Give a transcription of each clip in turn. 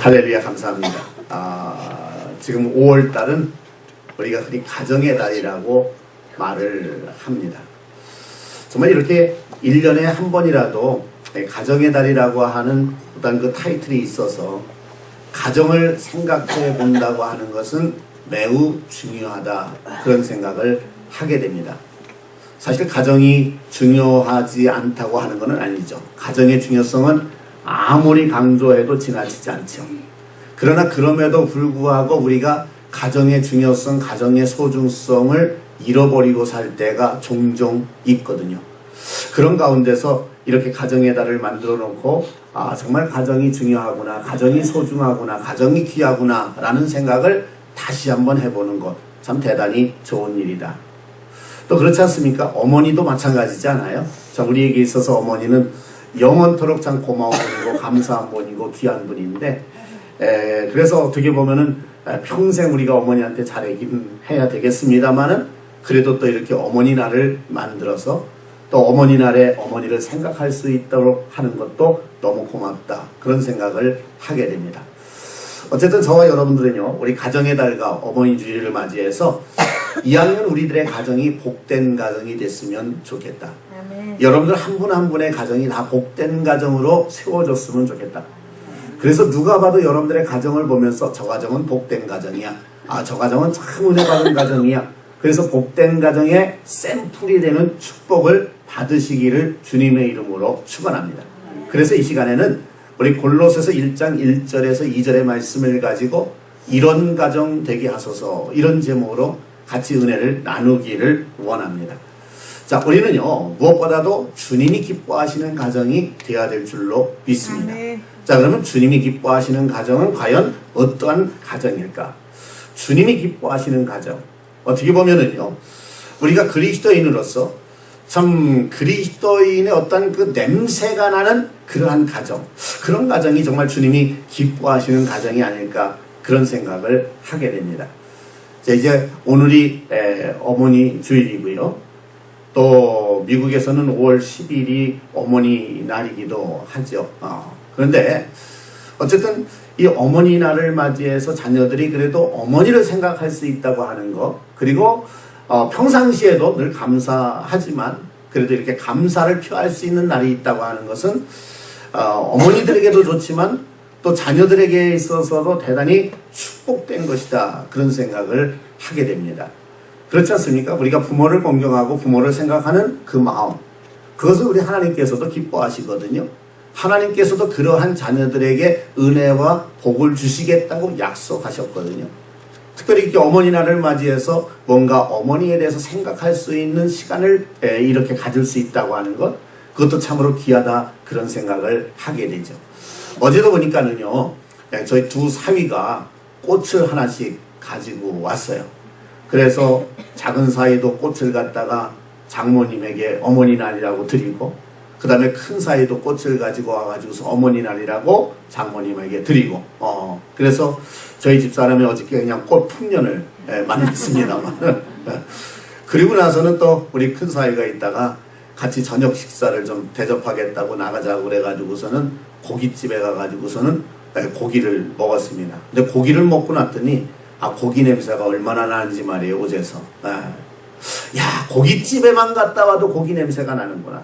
할렐루야, 감사합니다. 지금 5월달은 우리가 흔히 가정의 달이라고 말을 합니다. 정말 이렇게 1년에 한 번이라도 가정의 달이라고 하는 어떤 그 타이틀이 있어서 가정을 생각해 본다고 하는 것은 매우 중요하다, 그런 생각을 하게 됩니다. 사실 가정이 중요하지 않다고 하는 것은 아니죠. 가정의 중요성은 아무리 강조해도 지나치지 않죠. 그러나 그럼에도 불구하고 우리가 가정의 중요성, 가정의 소중성을 잃어버리고 살 때가 종종 있거든요. 그런 가운데서 이렇게 가정의 달을 만들어 놓고 정말 가정이 중요하구나, 가정이 소중하구나, 가정이 귀하구나 라는 생각을 다시 한번 해보는 것, 참 대단히 좋은 일이다. 또 그렇지 않습니까? 어머니도 마찬가지지 않아요? 자, 우리에게 있어서 어머니는 영원토록 참 고마운 분이고 감사한 분이고 귀한 분인데, 그래서 어떻게 보면은 평생 우리가 어머니한테 잘하긴 해야 되겠습니다만은, 그래도 또 이렇게 어머니날을 만들어서 또 어머니날에 어머니를 생각할 수 있도록 하는 것도 너무 고맙다, 그런 생각을 하게 됩니다. 어쨌든 저와 여러분들은요, 우리 가정의 달과 어머니 주일을 맞이해서 이왕이면 우리들의 가정이 복된 가정이 됐으면 좋겠다. 여러분들 한 분 한 분의 가정이 다 복된 가정으로 세워졌으면 좋겠다. 그래서 누가 봐도 여러분들의 가정을 보면서 저 가정은 복된 가정이야, 저 가정은 참 은혜 받은 가정이야, 그래서 복된 가정의 샘플이 되는 축복을 받으시기를 주님의 이름으로 축원합니다. 그래서 이 시간에는 우리 골로새서 1장 1절에서 2절의 말씀을 가지고 이런 가정 되게 하소서, 이런 제목으로 같이 은혜를 나누기를 원합니다. 자, 우리는요, 무엇보다도 주님이 기뻐하시는 가정이 되어야 될 줄로 믿습니다. 자, 그러면 주님이 기뻐하시는 가정은 과연 어떠한 가정일까? 주님이 기뻐하시는 가정, 어떻게 보면은요, 우리가 그리스도인으로서 참 그리스도인의 어떤 그 냄새가 나는 그러한 가정, 그런 가정이 정말 주님이 기뻐하시는 가정이 아닐까, 그런 생각을 하게 됩니다. 자, 이제 오늘이 어머니 주일이고요. 또 미국에서는 5월 10일이 어머니 날이기도 하죠. 그런데 어쨌든 이 어머니 날을 맞이해서 자녀들이 그래도 어머니를 생각할 수 있다고 하는 것, 그리고 평상시에도 늘 감사하지만 그래도 이렇게 감사를 표할 수 있는 날이 있다고 하는 것은 어머니들에게도 좋지만 또 자녀들에게 있어서도 대단히 축복된 것이다, 그런 생각을 하게 됩니다. 그렇지 않습니까? 우리가 부모를 공경하고 부모를 생각하는 그 마음, 그것을 우리 하나님께서도 기뻐하시거든요. 하나님께서도 그러한 자녀들에게 은혜와 복을 주시겠다고 약속하셨거든요. 특별히 이렇게 어머니날을 맞이해서 뭔가 어머니에 대해서 생각할 수 있는 시간을 이렇게 가질 수 있다고 하는 것, 그것도 참으로 귀하다, 그런 생각을 하게 되죠. 어제도 보니까는요, 저희 두 사위가 꽃을 하나씩 가지고 왔어요. 그래서 작은 사위도 꽃을 갖다가 장모님에게 어머니날이라고 드리고, 그 다음에 큰 사위도 꽃을 가지고 와가지고서 어머니날이라고 장모님에게 드리고, 그래서 저희 집사람이 어저께 그냥 꽃 풍년을 만났습니다만 그리고 나서는 또 우리 큰 사위가 있다가 같이 저녁 식사를 좀 대접하겠다고 나가자고 그래가지고서는 고깃집에 가가지고서는 고기를 먹었습니다. 근데 고기를 먹고 났더니 고기 냄새가 얼마나 나는지 말이에요, 옷에서. 야, 고깃집에만 갔다 와도 고기 냄새가 나는구나.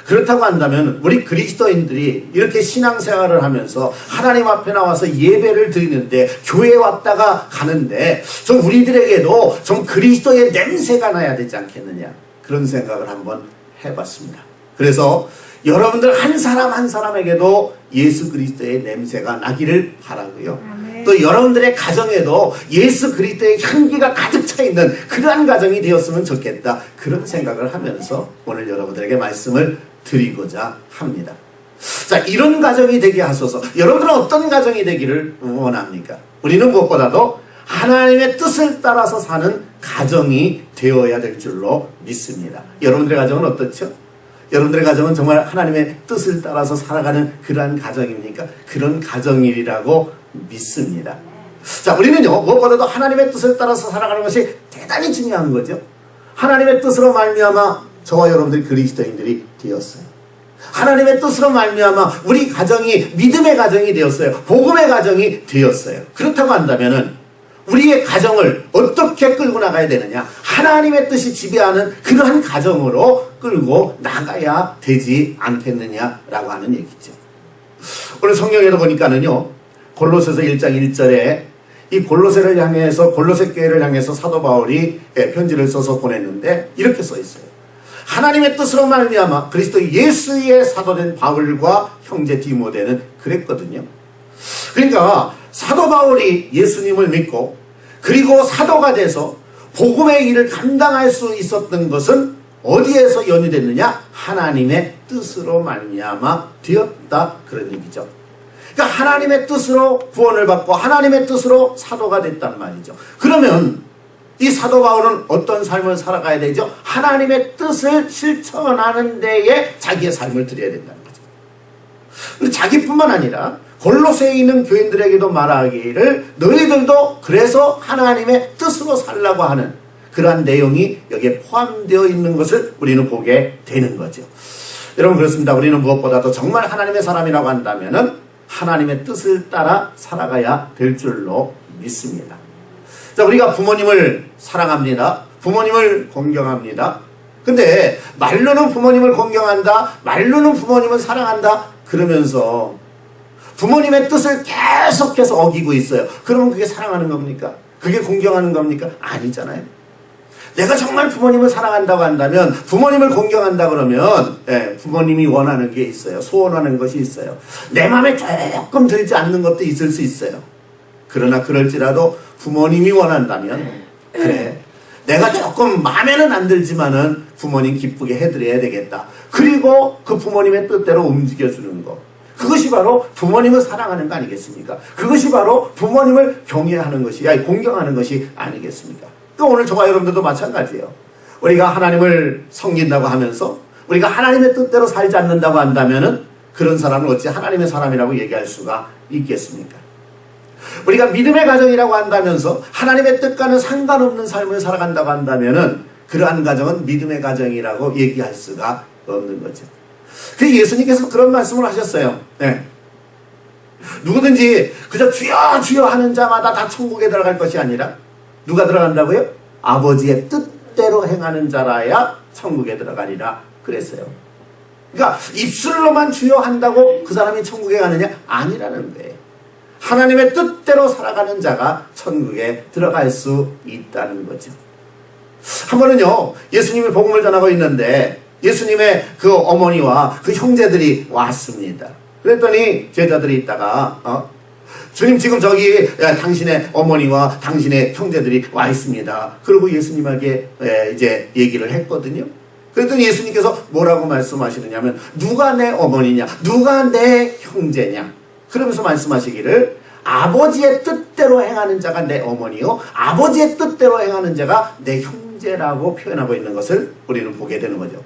그렇다고 한다면 우리 그리스도인들이 이렇게 신앙생활을 하면서 하나님 앞에 나와서 예배를 드리는데, 교회에 왔다가 가는데 좀 우리들에게도 좀 그리스도의 냄새가 나야 되지 않겠느냐, 그런 생각을 한번 해봤습니다. 그래서 여러분들 한 사람 한 사람에게도 예수 그리스도의 냄새가 나기를 바라고요. 또 여러분들의 가정에도 예수 그리스도의 향기가 가득 차 있는 그러한 가정이 되었으면 좋겠다, 그런 생각을 하면서 오늘 여러분들에게 말씀을 드리고자 합니다. 자, 이런 가정이 되게 하소서. 여러분들은 어떤 가정이 되기를 원합니까? 우리는 무엇보다도 하나님의 뜻을 따라서 사는 가정이 되어야 될 줄로 믿습니다. 여러분들의 가정은 어떻죠? 여러분들의 가정은 정말 하나님의 뜻을 따라서 살아가는 그러한 가정입니까? 그런 가정이라고 믿습니다. 자, 우리는요, 무엇보다도 하나님의 뜻을 따라서 살아가는 것이 대단히 중요한 거죠. 하나님의 뜻으로 말미암아 저와 여러분들이 그리스도인들이 되었어요. 하나님의 뜻으로 말미암아 우리 가정이 믿음의 가정이 되었어요. 복음의 가정이 되었어요. 그렇다고 한다면은 우리의 가정을 어떻게 끌고 나가야 되느냐? 하나님의 뜻이 지배하는 그러한 가정으로 끌고 나가야 되지 않겠느냐라고 하는 얘기죠. 오늘 성경에도 보니까는요, 골로새서 1장 1절에 이 골로새를 향해서, 골로새 교회를 향해서 사도 바울이 편지를 써서 보냈는데 이렇게 써 있어요. 하나님의 뜻으로 말미암아 그리스도 예수의 사도된 바울과 형제 디모데는 그랬거든요. 그러니까 사도 바울이 예수님을 믿고 그리고 사도가 돼서 복음의 일을 감당할 수 있었던 것은 어디에서 연유됐느냐? 하나님의 뜻으로 말미암아 되었다, 그런 얘기죠. 그러니까 하나님의 뜻으로 구원을 받고 하나님의 뜻으로 사도가 됐단 말이죠. 그러면 이 사도 바울은 어떤 삶을 살아가야 되죠? 하나님의 뜻을 실천하는 데에 자기의 삶을 드려야 된다는 거죠. 근데 자기뿐만 아니라 골로새에 있는 교인들에게도 말하기를 너희들도 그래서 하나님의 뜻으로 살라고 하는 그러한 내용이 여기에 포함되어 있는 것을 우리는 보게 되는 거죠. 여러분, 그렇습니다. 우리는 무엇보다도 정말 하나님의 사람이라고 한다면은 하나님의 뜻을 따라 살아가야 될 줄로 믿습니다. 자, 우리가 부모님을 사랑합니다. 부모님을 존경합니다. 근데 말로는 부모님을 존경한다, 말로는 부모님을 사랑한다 그러면서 부모님의 뜻을 계속해서 어기고 있어요. 그러면 그게 사랑하는 겁니까? 그게 존경하는 겁니까? 아니잖아요. 내가 정말 부모님을 사랑한다고 한다면, 부모님을 존경한다 그러면 부모님이 원하는 게 있어요. 소원하는 것이 있어요. 내 마음에 조금 들지 않는 것도 있을 수 있어요. 그러나 그럴지라도 부모님이 원한다면, 그래, 내가 조금 마음에는 안 들지만은 부모님 기쁘게 해드려야 되겠다. 그리고 그 부모님의 뜻대로 움직여주는 거. 그것이 바로 부모님을 사랑하는 거 아니겠습니까? 그것이 바로 부모님을 경외하는 것이, 아니 공경하는 것이 아니겠습니까? 그러니까 오늘 저와 여러분들도 마찬가지예요. 우리가 하나님을 섬긴다고 하면서 우리가 하나님의 뜻대로 살지 않는다고 한다면은 그런 사람을 어찌 하나님의 사람이라고 얘기할 수가 있겠습니까? 우리가 믿음의 가정이라고 한다면서 하나님의 뜻과는 상관없는 삶을 살아간다고 한다면은 그러한 가정은 믿음의 가정이라고 얘기할 수가 없는 거죠. 그래서 예수님께서 그런 말씀을 하셨어요. 네. 누구든지 그저 주여 주여 하는 자마다 다 천국에 들어갈 것이 아니라 누가 들어간다고요? 아버지의 뜻대로 행하는 자라야 천국에 들어가리라 그랬어요. 그러니까 입술로만 주여 한다고 그 사람이 천국에 가느냐? 아니라는 거예요. 하나님의 뜻대로 살아가는 자가 천국에 들어갈 수 있다는 거죠. 한 번은요, 예수님이 복음을 전하고 있는데 예수님의 그 어머니와 그 형제들이 왔습니다. 그랬더니 제자들이 있다가 주님, 지금 저기 당신의 어머니와 당신의 형제들이 와 있습니다. 그리고 예수님에게 이제 얘기를 했거든요. 그랬더니 예수님께서 뭐라고 말씀하시느냐면 누가 내 어머니냐, 누가 내 형제냐, 그러면서 말씀하시기를 아버지의 뜻대로 행하는 자가 내 어머니요, 아버지의 뜻대로 행하는 자가 내 형제라고 표현하고 있는 것을 우리는 보게 되는 거죠.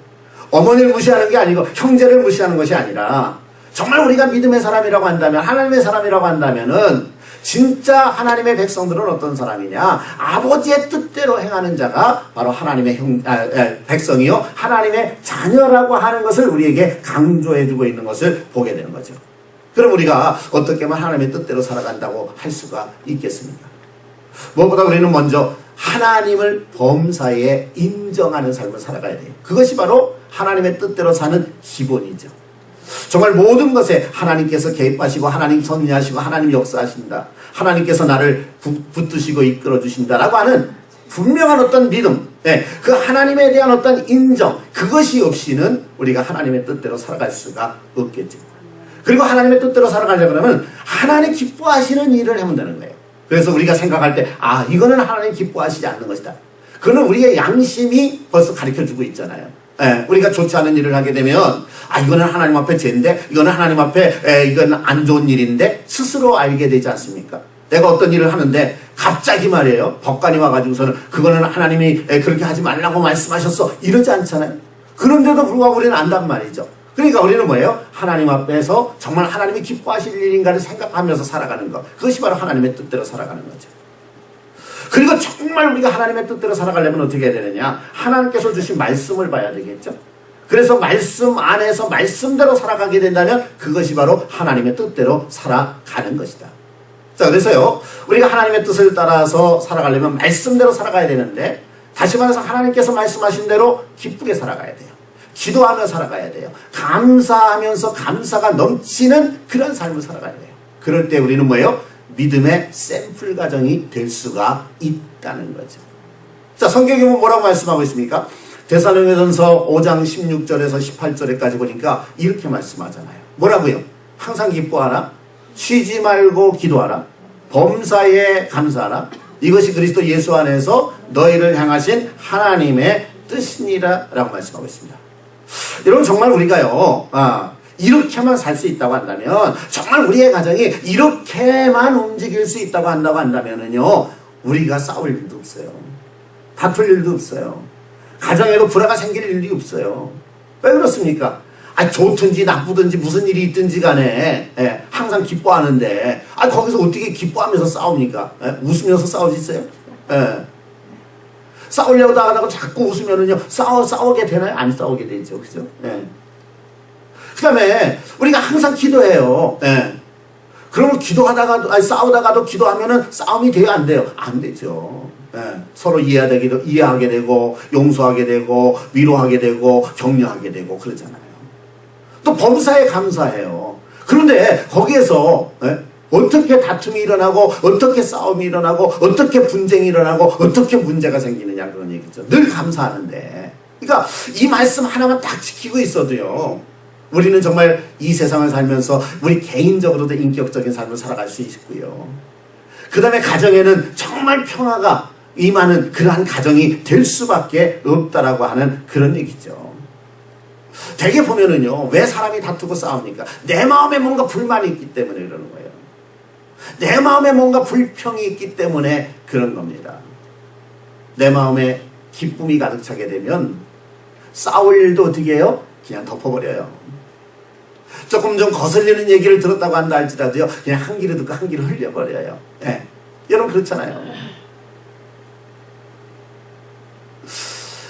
어머니를 무시하는 게 아니고 형제를 무시하는 것이 아니라 정말 우리가 믿음의 사람이라고 한다면, 하나님의 사람이라고 한다면은 진짜 하나님의 백성들은 어떤 사람이냐? 아버지의 뜻대로 행하는 자가 바로 하나님의 백성이요, 하나님의 자녀라고 하는 것을 우리에게 강조해주고 있는 것을 보게 되는 거죠. 그럼 우리가 어떻게 하면 하나님의 뜻대로 살아간다고 할 수가 있겠습니까? 무엇보다 우리는 먼저 하나님을 범사에 인정하는 삶을 살아가야 돼요. 그것이 바로 하나님의 뜻대로 사는 기본이죠. 정말 모든 것에 하나님께서 개입하시고 하나님 섭리하시고 하나님 역사하신다, 하나님께서 나를 붙드시고 이끌어 주신다라고 하는 분명한 어떤 믿음, 그 하나님에 대한 어떤 인정, 그것이 없이는 우리가 하나님의 뜻대로 살아갈 수가 없겠죠. 그리고 하나님의 뜻대로 살아가려고 하면 하나님 기뻐하시는 일을 하면 되는 거예요. 그래서 우리가 생각할 때 이거는 하나님 기뻐하시지 않는 것이다, 그거는 우리의 양심이 벌써 가르쳐주고 있잖아요. 우리가 좋지 않은 일을 하게 되면 이거는 하나님 앞에 죄인데, 이거는 하나님 앞에 이건 안 좋은 일인데 스스로 알게 되지 않습니까? 내가 어떤 일을 하는데 갑자기 말이에요, 법관이 와가지고서는 그거는 하나님이 그렇게 하지 말라고 말씀하셨어 이러지 않잖아요. 그런데도 불구하고 우리는 안단 말이죠. 그러니까 우리는 뭐예요? 하나님 앞에서 정말 하나님이 기뻐하실 일인가를 생각하면서 살아가는 것, 그것이 바로 하나님의 뜻대로 살아가는 거죠. 그리고 정말 우리가 하나님의 뜻대로 살아가려면 어떻게 해야 되느냐? 하나님께서 주신 말씀을 봐야 되겠죠. 그래서 말씀 안에서 말씀대로 살아가게 된다면 그것이 바로 하나님의 뜻대로 살아가는 것이다. 자, 그래서요, 우리가 하나님의 뜻을 따라서 살아가려면 말씀대로 살아가야 되는데, 다시 말해서 하나님께서 말씀하신 대로 기쁘게 살아가야 돼요. 기도하며 살아가야 돼요. 감사하면서 감사가 넘치는 그런 삶을 살아가야 돼요. 그럴 때 우리는 뭐예요? 믿음의 샘플 가정이 될 수가 있다는 거죠. 자, 성경에 보면 뭐라고 말씀하고 있습니까? 데살로니가전서 5장 16절에서 18절에까지 보니까 이렇게 말씀하잖아요. 뭐라고요? 항상 기뻐하라. 쉬지 말고 기도하라. 범사에 감사하라. 이것이 그리스도 예수 안에서 너희를 향하신 하나님의 뜻이니라 라고 말씀하고 있습니다. 여러분, 정말 우리가요, 이렇게만 살 수 있다고 한다면, 정말 우리의 가정이 이렇게만 움직일 수 있다고 한다면은요, 우리가 싸울 일도 없어요. 다툴 일도 없어요. 가정에도 불화가 생길 일이 없어요. 왜 그렇습니까? 좋든지 나쁘든지 무슨 일이 있든지 간에 항상 기뻐하는데 거기서 어떻게 기뻐하면서 싸웁니까? 웃으면서 싸우겠어요? 싸우려고 하다가 자꾸 웃으면은요 싸우게 되나요? 안 싸우게 되죠, 그죠? 그 다음에 우리가 항상 기도해요. 그러면 기도하다가도 싸우다가도 기도하면은 싸움이 돼요, 안 돼요? 안 되죠. 서로 이해하게 되고 용서하게 되고 위로하게 되고 격려하게 되고 그러잖아요. 또 범사에 감사해요. 그런데 거기에서 어떻게 다툼이 일어나고 어떻게 싸움이 일어나고 어떻게 분쟁이 일어나고 어떻게 문제가 생기느냐 그런 얘기죠. 늘 감사하는데, 그러니까 이 말씀 하나만 딱 지키고 있어도요, 우리는 정말 이 세상을 살면서 우리 개인적으로도 인격적인 삶을 살아갈 수 있고요, 그 다음에 가정에는 정말 평화가 임하는 그러한 가정이 될 수밖에 없다라고 하는 그런 얘기죠. 되게 보면은요, 왜 사람이 다투고 싸웁니까? 내 마음에 뭔가 불만이 있기 때문에 그러는 거예요. 내 마음에 뭔가 불평이 있기 때문에 그런 겁니다. 내 마음에 기쁨이 가득 차게 되면 싸울 일도 어떻게 해요? 그냥 덮어버려요. 조금 좀 거슬리는 얘기를 들었다고 한다 할지라도요, 그냥 한 귀로 듣고 한 귀로 흘려버려요. 여러분 그렇잖아요.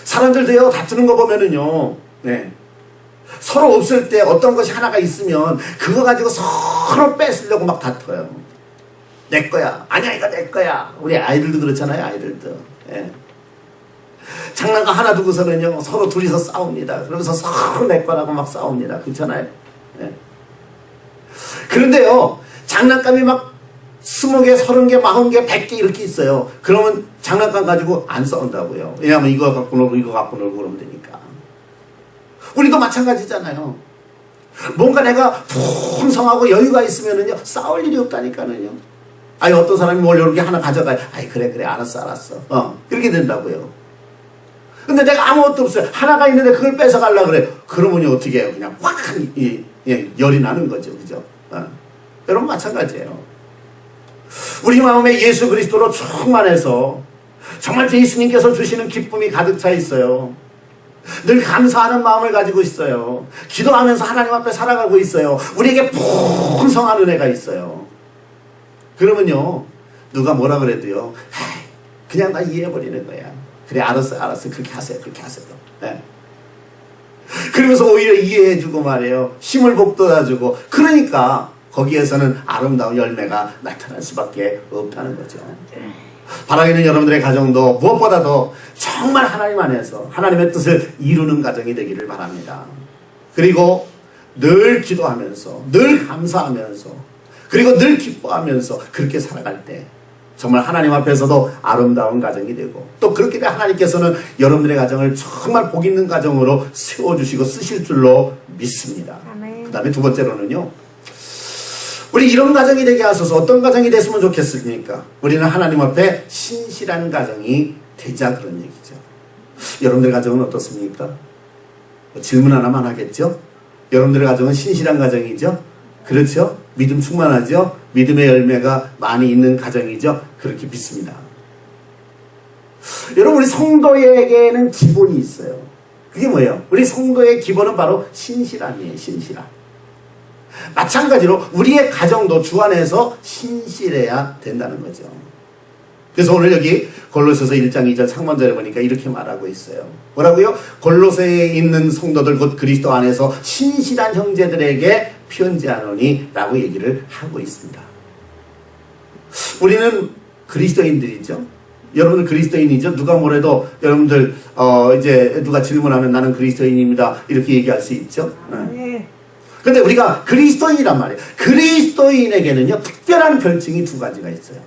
사람들도요, 다투는 거 보면은요, 서로 없을 때 어떤 것이 하나가 있으면 그거 가지고 서로 뺏으려고 막 다퉈요. 내 거야. 아니야, 이거 내 거야. 우리 아이들도 그렇잖아요, 아이들도. 장난감 하나 두고서는요, 서로 둘이서 싸웁니다. 그러면서 서로 내 거라고 막 싸웁니다. 그렇잖아요. 그런데요, 장난감이 막 20개, 30개, 40개, 100개 이렇게 있어요. 그러면 장난감 가지고 안 싸운다고요. 왜냐하면 이거 갖고 놀고 이거 갖고 놀고 그러면 되니까. 우리도 마찬가지잖아요. 뭔가 내가 풍성하고 여유가 있으면은요, 싸울 일이 없다니까는요. 어떤 사람이 뭘 이렇게 하나 가져가요. 그래, 알았어. 이렇게 된다고요. 근데 내가 아무것도 없어요. 하나가 있는데 그걸 뺏어가려고 그래. 그러면요, 어떻게 해요? 그냥 확 열이 나는 거죠. 그죠? 여러분, 마찬가지예요. 우리 마음에 예수 그리스도로 충만해서 정말 예수님께서 주시는 기쁨이 가득 차 있어요. 늘 감사하는 마음을 가지고 있어요. 기도하면서 하나님 앞에 살아가고 있어요. 우리에게 풍성한 은혜가 있어요. 그러면요, 누가 뭐라 그래도요, 그냥 다 이해해버리는 거야. 그래, 알았어. 그렇게 하세요. 그러면서 오히려 이해해주고 말이에요. 힘을 북돋아주고. 그러니까 거기에서는 아름다운 열매가 나타날 수밖에 없다는 거죠. 바라기는 여러분들의 가정도 무엇보다도 정말 하나님 안에서 하나님의 뜻을 이루는 가정이 되기를 바랍니다. 그리고 늘 기도하면서, 늘 감사하면서, 그리고 늘 기뻐하면서 그렇게 살아갈 때 정말 하나님 앞에서도 아름다운 가정이 되고, 또 그렇게 돼 하나님께서는 여러분들의 가정을 정말 복 있는 가정으로 세워주시고 쓰실 줄로 믿습니다. 그 다음에 두 번째로는요, 우리 이런 가정이 되게 하소서. 어떤 가정이 됐으면 좋겠습니까? 우리는 하나님 앞에 신실한 가정이 되자, 그런 얘기죠. 여러분들의 가정은 어떻습니까? 질문 하나만 하겠죠? 여러분들의 가정은 신실한 가정이죠? 그렇죠? 믿음 충만하죠? 믿음의 열매가 많이 있는 가정이죠? 그렇게 믿습니다. 여러분, 우리 성도에게는 기본이 있어요. 그게 뭐예요? 우리 성도의 기본은 바로 신실함이에요. 신실함. 마찬가지로 우리의 가정도 주 안에서 신실해야 된다는 거죠. 그래서 오늘 여기 골로새서 1장 2절 상반절에 보니까 이렇게 말하고 있어요. 뭐라고요? 골로새에 있는 성도들 곧 그리스도 안에서 신실한 형제들에게 편지하노니 라고 얘기를 하고 있습니다. 우리는 그리스도인들이죠. 여러분은 그리스도인이죠. 누가 뭐래도 여러분들 이제 누가 질문하면 나는 그리스도인입니다 이렇게 얘기할 수 있죠. 근데 우리가 그리스도인이란 말이에요. 그리스도인에게는요 특별한 별칭이 두 가지가 있어요.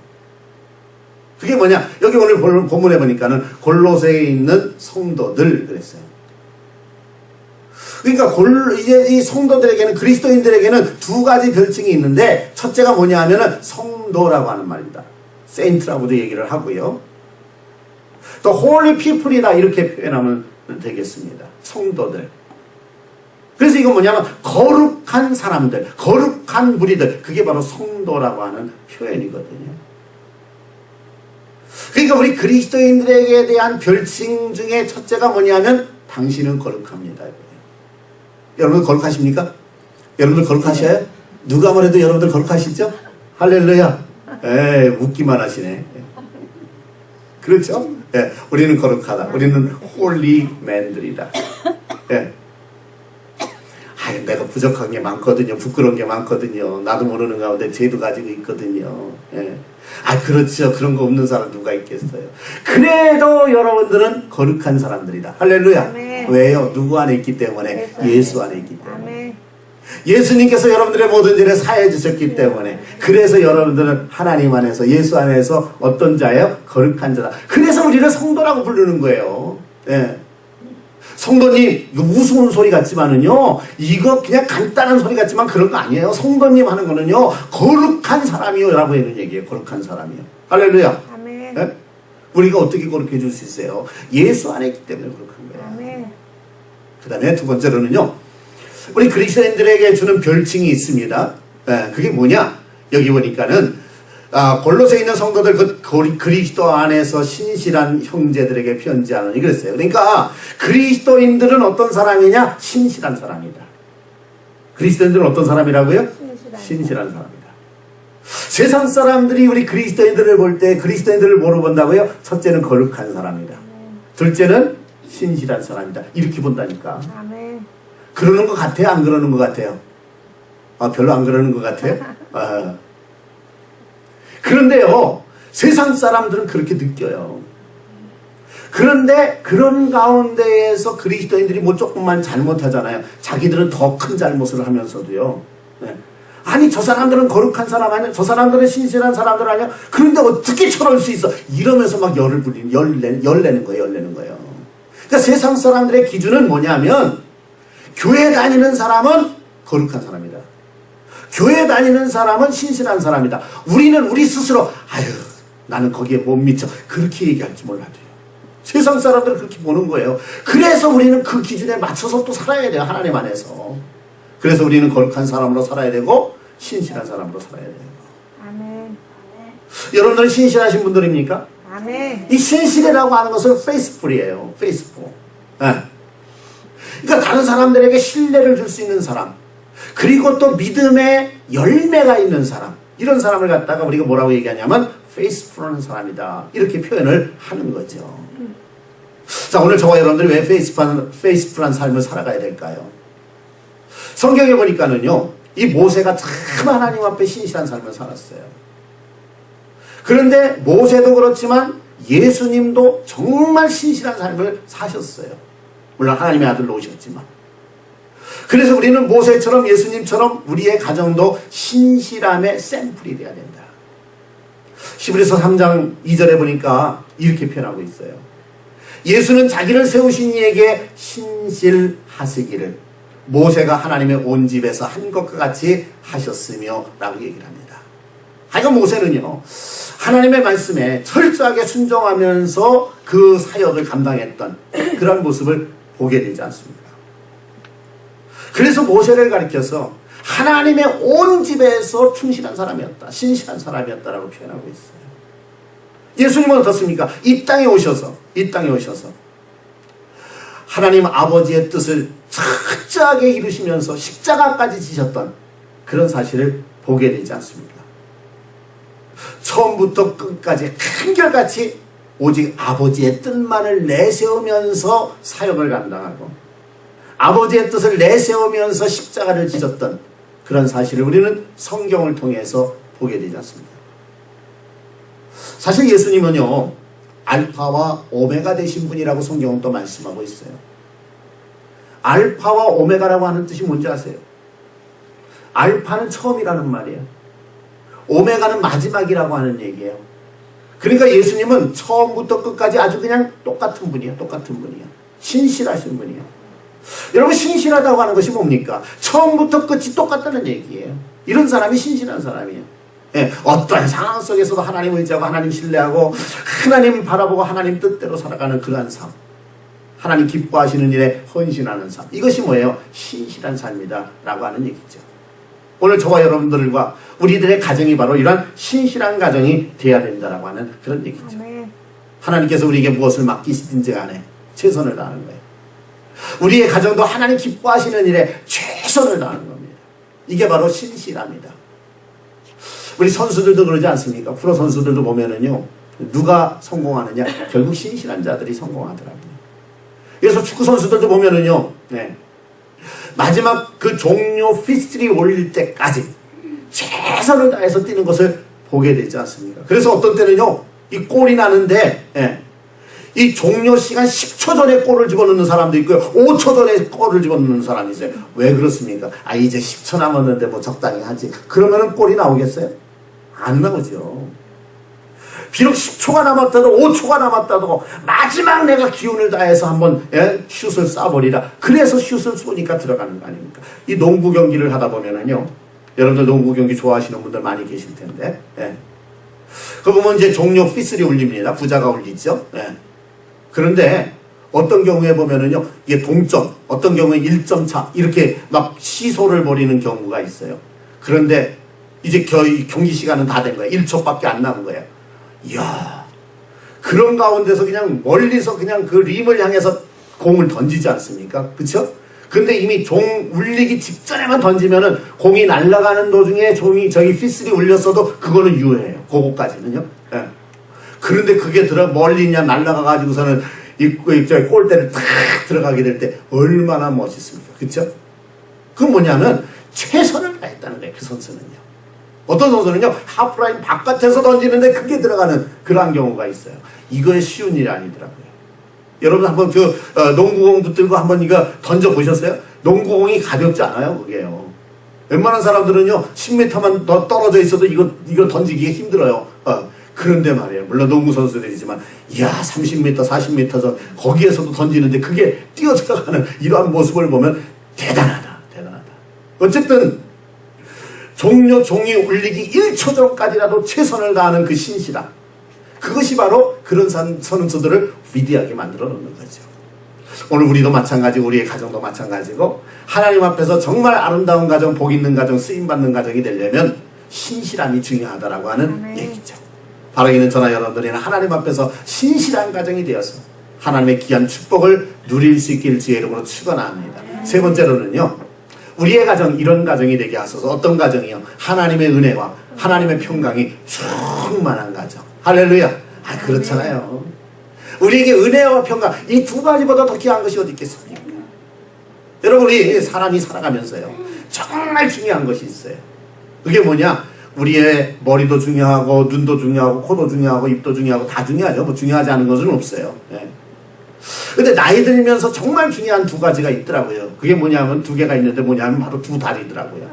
그게 뭐냐? 여기 오늘 본문에 보니까는 골로새에 있는 성도들 그랬어요. 그러니까 이제 이 성도들에게는, 그리스도인들에게는 두 가지 별칭이 있는데, 첫째가 뭐냐 하면은 성도라고 하는 말입니다. 세인트라고도 얘기를 하고요. 또 holy people이다 이렇게 표현하면 되겠습니다. 성도들. 그래서 이건 뭐냐면 거룩한 사람들, 거룩한 무리들, 그게 바로 성도라고 하는 표현이거든요. 그러니까 우리 그리스도인들에게 대한 별칭 중에 첫째가 뭐냐면 당신은 거룩합니다. 여러분 거룩하십니까? 여러분들 거룩하셔요? 누가 뭐래도 여러분들 거룩하시죠? 할렐루야. 웃기만 하시네. 그렇죠? 예, 우리는 거룩하다. 우리는 홀리맨들이다. 예. 내가 부족한 게 많거든요. 부끄러운 게 많거든요. 나도 모르는 가운데 죄도 가지고 있거든요. 예. 그렇죠. 그런 거 없는 사람 누가 있겠어요. 그래도 여러분들은 거룩한 사람들이다. 할렐루야. 아멘. 왜요? 누구 안에 있기 때문에? 예수 안에 있기 때문에. 아멘. 예수님께서 여러분들의 모든 죄를 사해 주셨기 때문에. 그래서 여러분들은 하나님 안에서, 예수 안에서 어떤 자예요? 거룩한 자다. 그래서 우리를 성도라고 부르는 거예요. 예. 성도님, 이거 무서운 소리 같지만은요, 이거 그냥 간단한 소리 같지만 그런 거 아니에요. 성도님 하는 거는요, 거룩한 사람이요 라고 하는 얘기예요. 거룩한 사람이요. 할렐루야. 아멘. 네? 우리가 어떻게 거룩해 줄 수 있어요? 예수 안에 있기 때문에 거룩한 거예요. 아멘. 그 다음에 두 번째로는요, 우리 그리스도인들에게 주는 별칭이 있습니다. 네, 그게 뭐냐? 여기 보니까는 골로새에 있는 성도들 그리스도 안에서 신실한 형제들에게 편지하노니 그랬어요. 그러니까 그리스도인들은 어떤 사람이냐? 신실한 사람이다. 그리스도인들은 어떤 사람이라고요? 신실한 사람이다. 세상 사람들이 우리 그리스도인들을 볼 때 그리스도인들을 뭐로 본다고요? 첫째는 거룩한 사람이다. 둘째는 신실한 사람이다. 이렇게 본다니까. 아멘. 그러는 것 같아요? 안 그러는 것 같아요? 별로 안 그러는 것 같아요? 그런데요, 세상 사람들은 그렇게 느껴요. 그런데 그런 가운데에서 그리스도인들이 뭐 조금만 잘못하잖아요. 자기들은 더 큰 잘못을 하면서도요. 네. 아니 저 사람들은 거룩한 사람 아니야? 저 사람들은 신실한 사람들 아니야? 그런데 어떻게 저럴 수 있어? 이러면서 막 열을 부리는, 열내는 거예요. 그러니까 세상 사람들의 기준은 뭐냐면 교회 다니는 사람은 거룩한 사람이다. 교회 다니는 사람은 신실한 사람이다. 우리는 우리 스스로 나는 거기에 못 미쳐 그렇게 얘기할지 몰라도요. 세상 사람들은 그렇게 보는 거예요. 그래서 우리는 그 기준에 맞춰서 또 살아야 돼요. 하나님 안에서. 그래서 우리는 거룩한 사람으로 살아야 되고 신실한 사람으로 살아야 돼요. 아멘. 여러분들은 신실하신 분들입니까? 아멘. 이 신실이라고 하는 것은 페이스풀이에요. 페이스풀. 네. 그러니까 다른 사람들에게 신뢰를 줄 수 있는 사람, 그리고 또 믿음의 열매가 있는 사람, 이런 사람을 갖다가 우리가 뭐라고 얘기하냐면 페이스풀한 사람이다 이렇게 표현을 하는 거죠. 자, 오늘 저와 여러분들이 왜 페이스풀한 삶을 살아가야 될까요? 성경에 보니까는요, 이 모세가 참 하나님 앞에 신실한 삶을 살았어요. 그런데 모세도 그렇지만 예수님도 정말 신실한 삶을 사셨어요. 물론 하나님의 아들로 오셨지만. 그래서 우리는 모세처럼 예수님처럼 우리의 가정도 신실함의 샘플이 돼야 된다. 히브리서 3장 2절에 보니까 이렇게 표현하고 있어요. 예수는 자기를 세우신 이에게 신실하시기를 모세가 하나님의 온 집에서 한 것과 같이 하셨으며 라고 얘기를 합니다. 하여간 모세는요, 하나님의 말씀에 철저하게 순종하면서 그 사역을 감당했던 그런 모습을 보게 되지 않습니까? 그래서 모세를 가리켜서 하나님의 온 집에서 충실한 사람이었다, 신실한 사람이었다라고 표현하고 있어요. 예수님은 어떻습니까? 이 땅에 오셔서 하나님 아버지의 뜻을 철저하게 이루시면서 십자가까지 지셨던 그런 사실을 보게 되지 않습니까? 처음부터 끝까지 한결같이 오직 아버지의 뜻만을 내세우면서 사역을 감당하고 아버지의 뜻을 내세우면서 십자가를 지셨던 그런 사실을 우리는 성경을 통해서 보게 되지 않습니까? 사실 예수님은요, 알파와 오메가 되신 분이라고 성경은 또 말씀하고 있어요. 알파와 오메가라고 하는 뜻이 뭔지 아세요? 알파는 처음이라는 말이에요. 오메가는 마지막이라고 하는 얘기예요. 그러니까 예수님은 처음부터 끝까지 아주 그냥 똑같은 분이에요. 똑같은 분이에요. 신실하신 분이에요. 여러분, 신실하다고 하는 것이 뭡니까? 처음부터 끝이 똑같다는 얘기예요. 이런 사람이 신실한 사람이에요. 예, 어떠한 상황 속에서도 하나님 의지하고 하나님 신뢰하고 하나님 바라보고 하나님 뜻대로 살아가는 그러한 삶, 하나님 기뻐하시는 일에 헌신하는 삶, 이것이 뭐예요? 신실한 삶이다 라고 하는 얘기죠. 오늘 저와 여러분들과 우리들의 가정이 바로 이러한 신실한 가정이 되어야 된다라고 하는 그런 얘기죠. 하나님께서 우리에게 무엇을 맡기시든지 간에 최선을 다하는 거예요. 우리의 가정도 하나님 기뻐하시는 일에 최선을 다하는 겁니다. 이게 바로 신실합니다. 우리 선수들도 그러지 않습니까? 프로 선수들도 보면은요, 누가 성공하느냐? 결국 신실한 자들이 성공하더라고요. 그래서 축구 선수들도 보면은요, 네, 마지막 그 종료 피스트리 올릴 때까지 최선을 다해서 뛰는 것을 보게 되지 않습니까? 그래서 어떤 때는요, 이 골이 나는데, 예, 이 종료 시간 10초 전에 골을 집어넣는 사람도 있고요, 5초 전에 골을 집어넣는 사람이 있어요. 왜 그렇습니까? 아, 이제 10초 남았는데 뭐 적당히 하지. 그러면은 골이 나오겠어요? 안 나오죠. 비록 10초가 남았다도 5초가 남았다도 마지막 내가 기운을 다해서 한번, 예, 슛을 쏴버리라. 그래서 슛을 쏘니까 들어가는 거 아닙니까? 이 농구 경기를 하다 보면은요, 여러분들 농구 경기 좋아하시는 분들 많이 계실 텐데, 예. 그 보면 이제 종료 휘슬이 울립니다. 부자가 울리죠. 예. 그런데 어떤 경우에 보면은요, 이게 동점, 어떤 경우에 1점 차, 이렇게 막 시소를 벌이는 경우가 있어요. 그런데 이제 경기 시간은 다 된 거예요. 1초밖에 안 남은 거예요. 이야, 그런 가운데서 그냥 멀리서 그냥 그 림을 향해서 공을 던지지 않습니까? 그쵸? 근데 이미 종 울리기 직전에만 던지면은 공이 날아가는 도중에 종이 저기 휘슬이 울렸어도 그거는 유효해요. 그거까지는요. 예. 그런데 그게 멀리 그냥 날아가가지고서는 이 골대를 탁 들어가게 될 때 얼마나 멋있습니까? 그쵸? 그건 뭐냐면 최선을 다했다는 거예요. 그 선수는요. 어떤 선수는요, 하프라인 바깥에서 던지는데 그게 들어가는 그러한 경우가 있어요. 이거에 쉬운 일이 아니더라고요. 여러분 한번 농구공 붙들고 한번 이거 던져보셨어요? 농구공이 가볍지 않아요, 그게요. 웬만한 사람들은요, 10m만 더 떨어져 있어도 이거 던지기가 힘들어요. 그런데 말이에요. 물론 농구 선수들이지만, 이야, 30m, 40m 전 거기에서도 던지는데 그게 뛰어 들어가는 이러한 모습을 보면 대단하다. 어쨌든, 종이 울리기 1초 전까지라도 최선을 다하는 그 신실함. 그것이 바로 그런 선수들을 위대하게 만들어 놓는 거죠. 오늘 우리도 마찬가지고 우리의 가정도 마찬가지고 하나님 앞에서 정말 아름다운 가정, 복 있는 가정, 쓰임받는 가정이 되려면 신실함이 중요하다라고 하는 얘기죠. 바로 이는 저나 여러분들이나 하나님 앞에서 신실한 가정이 되어서 하나님의 귀한 축복을 누릴 수 있길 주의 이름으로 축원합니다. 세 번째로는요, 우리의 가정, 이런 가정이 되게 하소서. 어떤 가정이요? 하나님의 은혜와 하나님의 평강이 충만한 가정. 할렐루야. 아, 그렇잖아요. 우리에게 은혜와 평강, 이 두 가지보다 더 귀한 것이 어디 있겠습니까? 여러분, 우리 사람이 살아가면서요, 정말 중요한 것이 있어요. 그게 뭐냐? 우리의 머리도 중요하고, 눈도 중요하고, 코도 중요하고, 입도 중요하고, 다 중요하죠. 뭐 중요하지 않은 것은 없어요. 예. 근데 나이 들면서 정말 중요한 두 가지가 있더라고요. 그게 뭐냐면, 두 개가 있는데 뭐냐면 바로 두 다리더라고요.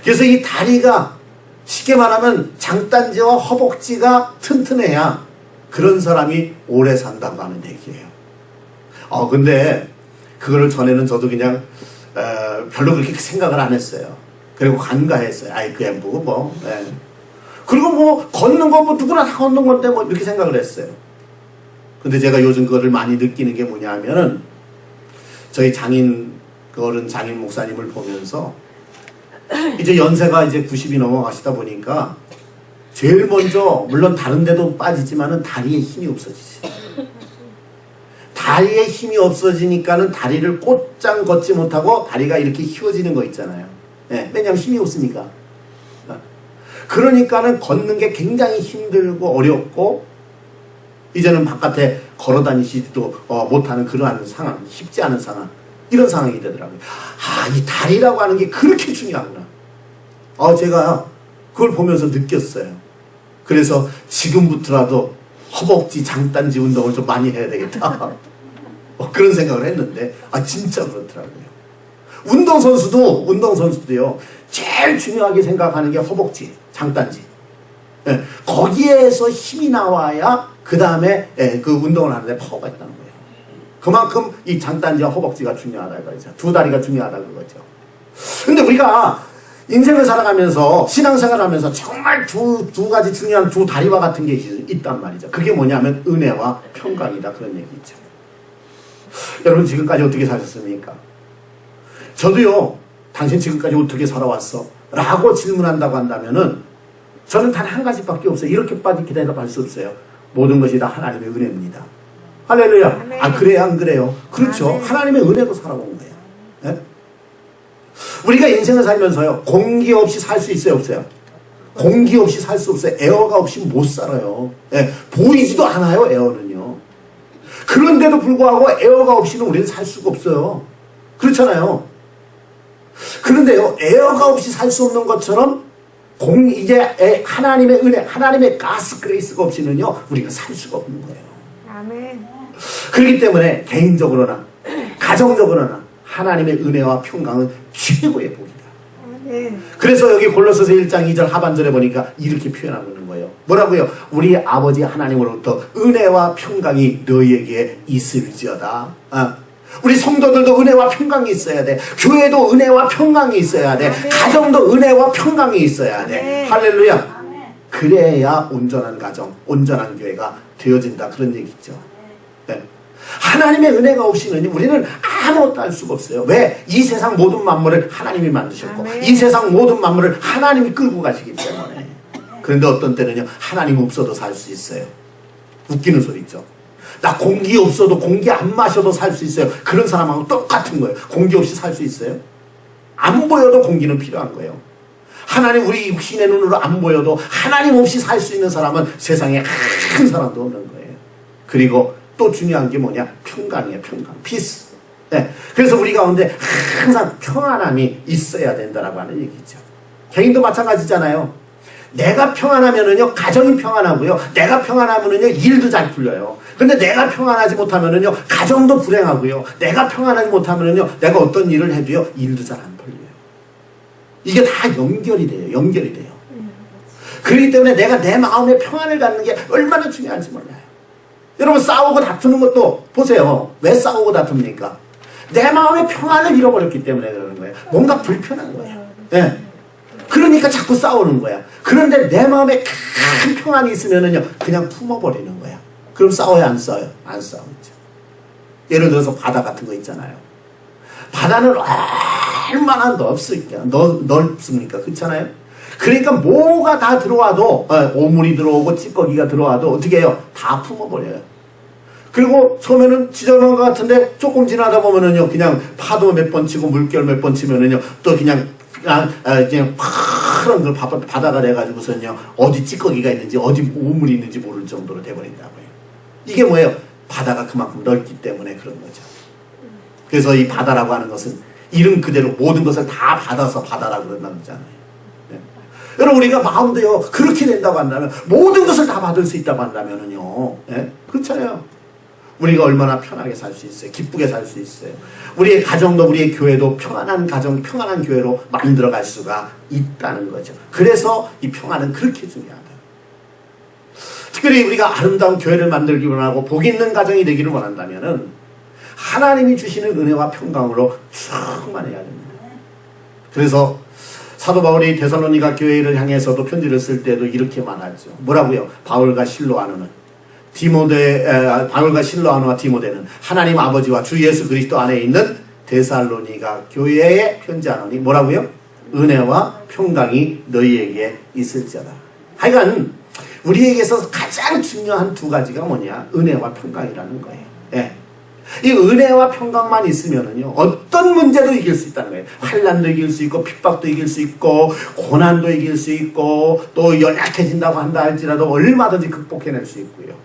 그래서 이 다리가 쉽게 말하면 장단지와 허벅지가 튼튼해야 그런 사람이 오래 산다고 하는 얘기예요. 근데 그거를 전에는 저도 그냥 별로 그렇게 생각을 안 했어요. 그리고 간과했어요. 아이, 그냥 뭐. 예. 그리고 뭐 걷는 거 뭐 누구나 다 걷는 건데 뭐 이렇게 생각을 했어요. 근데 제가 요즘 그거를 많이 느끼는 게 뭐냐면은 저희 어른 장인 목사님을 보면서 이제 연세가 이제 90이 넘어가시다 보니까 제일 먼저, 물론 다른 데도 빠지지만은 다리에 힘이 없어지지. 다리에 힘이 없어지니까는 다리를 곧장 걷지 못하고 다리가 이렇게 휘어지는 거 있잖아요. 네, 왜냐하면 힘이 없으니까. 그러니까는 걷는 게 굉장히 힘들고 어렵고 이제는 바깥에 걸어 다니지도 못하는 그러한 상황, 쉽지 않은 상황, 이런 상황이 되더라고요. 아, 이 다리라고 하는 게 그렇게 중요하구나. 제가 그걸 보면서 느꼈어요. 그래서 지금부터라도 허벅지 장단지 운동을 좀 많이 해야 되겠다. 그런 생각을 했는데 진짜 그렇더라고요. 운동선수도요, 제일 중요하게 생각하는 게 허벅지, 장단지. 예, 거기에서 힘이 나와야 그 다음에 그 운동을 하는데 파워가 있다는 거예요. 그만큼 이 장단지와 허벅지가 중요하다 이거죠. 두 다리가 중요하다 그거죠. 근데 우리가 인생을 살아가면서 신앙생활을 하면서 정말 두 가지 중요한 두 다리와 같은 게 있단 말이죠. 그게 뭐냐면 은혜와 평강이다, 그런 얘기죠. 여러분 지금까지 어떻게 사셨습니까? 저도요, 당신 지금까지 어떻게 살아왔어? 라고 질문한다고 한다면은 저는 단 한 가지밖에 없어요. 이렇게밖에 대답할 수 없어요. 모든 것이 다 하나님의 은혜입니다. 할렐루야. 그래요, 안 그래요? 그렇죠. 하나님의 은혜로 살아온 거예요. 네? 우리가 인생을 살면서요, 공기 없이 살 수 있어요, 없어요? 공기 없이 살 수 없어요. 에어가 없이 못 살아요. 네? 보이지도 않아요, 에어는요. 그런데도 불구하고 에어가 없이는 우리는 살 수가 없어요. 그렇잖아요. 그런데요, 에어가 없이 살 수 없는 것처럼 이제 하나님의 은혜, 하나님의 가스 그레이스가 없이는요, 우리가 살 수가 없는 거예요. 아멘. 그렇기 때문에 개인적으로나 가정적으로나 하나님의 은혜와 평강은 최고의 복이다. 아멘. 그래서 여기 골로새서 1장 2절 하반절에 보니까 이렇게 표현하고 있는 거예요. 뭐라고요? 우리 아버지 하나님으로부터 은혜와 평강이 너희에게 있을지어다. 우리 성도들도 은혜와 평강이 있어야 돼. 교회도 은혜와 평강이 있어야 돼. 아멘. 가정도 은혜와 평강이 있어야 돼. 아멘. 할렐루야. 그래야 온전한 가정, 온전한 교회가 되어진다, 그런 얘기죠. 네. 하나님의 은혜가 없이는 우리는 아무것도 할 수가 없어요. 왜? 이 세상 모든 만물을 하나님이 만드셨고, 아멘. 이 세상 모든 만물을 하나님이 끌고 가시기 때문에. 그런데 어떤 때는요, 하나님 없어도 살 수 있어요. 웃기는 소리죠. 나 공기 없어도, 공기 안 마셔도 살 수 있어요. 그런 사람하고 똑같은 거예요. 공기 없이 살 수 있어요? 안 보여도 공기는 필요한 거예요. 하나님, 우리 육신의 눈으로 안 보여도 하나님 없이 살 수 있는 사람은 세상에 한 사람도 없는 거예요. 그리고 또 중요한 게 뭐냐? 평강이에요. 평강. 피스. 네. 그래서 우리 가운데 항상 평안함이 있어야 된다라고 하는 얘기죠. 개인도 마찬가지잖아요. 내가 평안하면은요, 가정이 평안하고요. 내가 평안하면은요, 일도 잘 풀려요. 근데 내가 평안하지 못하면은요, 가정도 불행하고요. 내가 평안하지 못하면은요, 내가 어떤 일을 해도요, 일도 잘 안 풀려요. 이게 다 연결이 돼요. 연결이 돼요. 그렇기 때문에 내가 내 마음에 평안을 갖는 게 얼마나 중요한지 몰라요. 여러분, 싸우고 다투는 것도 보세요. 왜 싸우고 다툽니까? 내 마음의 평안을 잃어버렸기 때문에 그러는 거예요. 뭔가 불편한 거예요. 네. 그러니까 자꾸 싸우는 거야. 그런데 내 마음에 큰 평안이 있으면은요, 그냥 품어버리는 거야. 그럼 싸워요, 안 싸워요? 안 싸우죠. 예를 들어서 바다 같은 거 있잖아요. 바다는 얼마나 넓습니까? 그렇잖아요? 그러니까 뭐가 다 들어와도, 오물이 들어오고 찌꺼기가 들어와도 어떻게 해요? 다 품어버려요. 그리고 처음에는 지저분한 것 같은데 조금 지나다 보면은요, 그냥 파도 몇 번 치고 물결 몇 번 치면은요, 또 그냥 파란 걸 바다가 돼가지고서는요, 어디 찌꺼기가 있는지, 어디 오물이 있는지 모를 정도로 돼버린다고요. 이게 뭐예요? 바다가 그만큼 넓기 때문에 그런 거죠. 그래서 이 바다라고 하는 것은 이름 그대로 모든 것을 다 받아서 바다라고 그런다는 거잖아요. 네. 여러분, 우리가 마음도요, 그렇게 된다고 한다면, 모든 것을 다 받을 수 있다고 한다면은요, 네? 그렇잖아요. 우리가 얼마나 편하게 살 수 있어요. 기쁘게 살 수 있어요. 우리의 가정도, 우리의 교회도 평안한 가정, 평안한 교회로 만들어갈 수가 있다는 거죠. 그래서 이 평안은 그렇게 중요하다. 특별히 우리가 아름다운 교회를 만들기 원하고 복 있는 가정이 되기를 원한다면은 하나님이 주시는 은혜와 평강으로 충만해야 됩니다. 그래서 사도 바울이 데살로니가 교회를 향해서도 편지를 쓸 때도 이렇게 말하죠. 뭐라고요? 바울과 실로아노는 바울과 실로아노와 디모데는 하나님 아버지와 주 예수 그리스도 안에 있는 데살로니가 교회에 편지하노니 뭐라고요? 은혜와 평강이 너희에게 있을지어다. 하여간 우리에게서 가장 중요한 두 가지가 뭐냐? 은혜와 평강이라는 거예요. 예. 이 은혜와 평강만 있으면은요, 어떤 문제도 이길 수 있다는 거예요. 환난도 이길 수 있고, 핍박도 이길 수 있고, 고난도 이길 수 있고, 또 연약해진다고 한다 할지라도 얼마든지 극복해낼 수 있고요.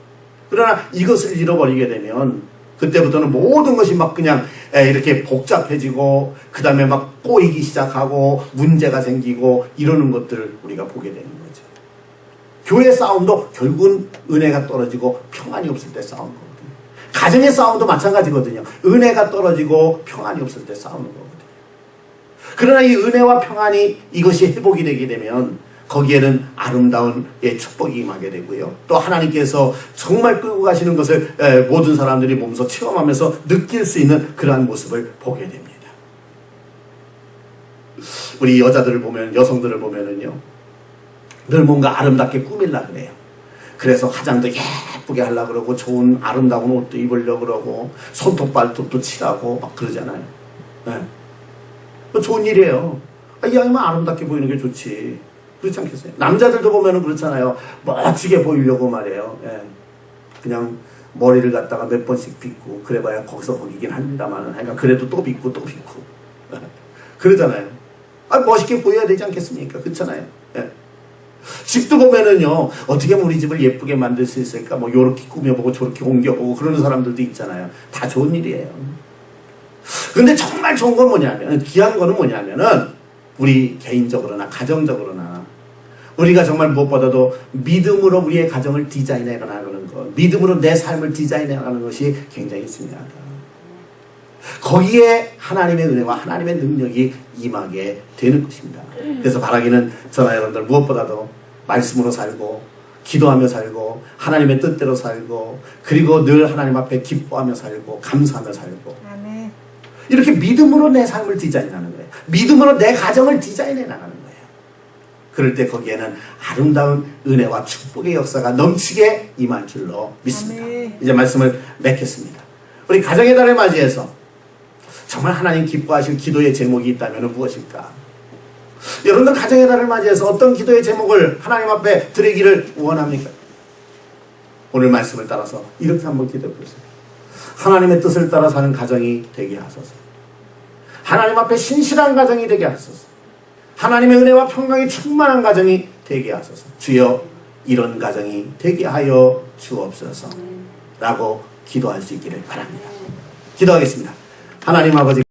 그러나 이것을 잃어버리게 되면 그때부터는 모든 것이 막 그냥 이렇게 복잡해지고, 그 다음에 막 꼬이기 시작하고, 문제가 생기고, 이러는 것들을 우리가 보게 되는 거죠. 교회 싸움도 결국은 은혜가 떨어지고 평안이 없을 때 싸우는 거거든요. 가정의 싸움도 마찬가지거든요. 은혜가 떨어지고 평안이 없을 때 싸우는 거거든요. 그러나 이 은혜와 평안이 이것이 회복이 되게 되면 거기에는 아름다운 축복이 임하게 되고요. 또 하나님께서 정말 끌고 가시는 것을 모든 사람들이 몸소 체험하면서 느낄 수 있는 그러한 모습을 보게 됩니다. 우리 여자들을 보면, 여성들을 보면은요, 늘 뭔가 아름답게 꾸밀라 그래요. 그래서 화장도 예쁘게 하려고 그러고, 좋은 아름다운 옷도 입으려고 그러고, 손톱 발톱도 칠하고 막 그러잖아요. 네. 좋은 일이에요. 이왕이면 아름답게 보이는 게 좋지. 그렇지 않겠어요? 남자들도 보면은 그렇잖아요. 멋지게 보이려고 말이에요. 예. 그냥 머리를 갖다가 몇 번씩 빗고, 그래봐야 거기서 거기긴 합니다만은, 그러니까 그래도 또 빗고 또 빗고. 그러잖아요. 멋있게 보여야 되지 않겠습니까? 그렇잖아요. 예. 집도 보면은요, 어떻게 하면 우리 집을 예쁘게 만들 수 있을까? 뭐, 요렇게 꾸며보고, 저렇게 옮겨보고, 그러는 사람들도 있잖아요. 다 좋은 일이에요. 근데 정말 좋은 건 뭐냐면, 귀한 거는 뭐냐면은, 우리 개인적으로나, 가정적으로나, 우리가 정말 무엇보다도 믿음으로 우리의 가정을 디자인해 나가는 것, 믿음으로 내 삶을 디자인해 나가는 것이 굉장히 중요하다. 거기에 하나님의 은혜와 하나님의 능력이 임하게 되는 것입니다. 그래서 바라기는 저나 여러분들 무엇보다도 말씀으로 살고, 기도하며 살고, 하나님의 뜻대로 살고, 그리고 늘 하나님 앞에 기뻐하며 살고, 감사하며 살고, 아멘. 이렇게 믿음으로 내 삶을 디자인하는 거예요. 믿음으로 내 가정을 디자인해 나가는 거예요. 그럴 때 거기에는 아름다운 은혜와 축복의 역사가 넘치게 임할 줄로 믿습니다. 아멘. 이제 말씀을 맺겠습니다. 우리 가정의 달을 맞이해서 정말 하나님 기뻐하실 기도의 제목이 있다면 무엇일까? 여러분들 가정의 달을 맞이해서 어떤 기도의 제목을 하나님 앞에 드리기를 원합니까? 오늘 말씀을 따라서 이렇게 한번 기도해 보세요. 하나님의 뜻을 따라 사는 가정이 되게 하소서. 하나님 앞에 신실한 가정이 되게 하소서. 하나님의 은혜와 평강이 충만한 가정이 되게 하소서. 주여, 이런 가정이 되게 하여 주옵소서. 라고 기도할 수 있기를 바랍니다. 기도하겠습니다. 하나님 아버지,